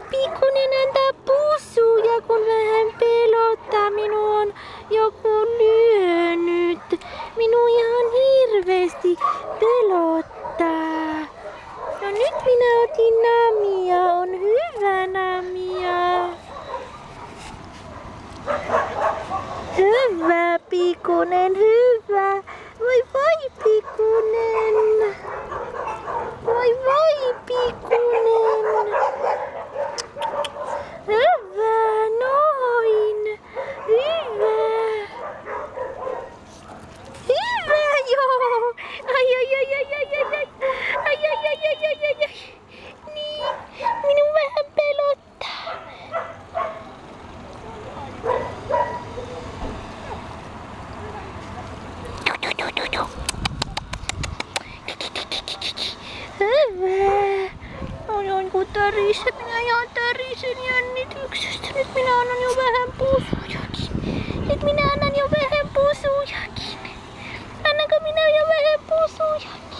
pikkunen antaa pusuja, kun vähän pelottaa. Minua on joku lyönyt. Minua ihan hirveästi pelottaa. No nyt minä otin namia. On hyvä namia. Hyvä pikkunen, hyvä. Voi voi pikkunen. Voi voi pikkunen. Hyvä, noin. Hyvä. Hyvä, joo. Ai ai ai ai ai ai ai. Ai ai ai ai ai ai ai. Niin, minun vähän pelottaa. Hyvä. On kun tärisee. Minä ihan tärisen jännityksestä. Nyt minä annan jo vähän pusujakin. Nyt minä annan jo vähän pusujakin. Annanko minä jo vähän pusujakin?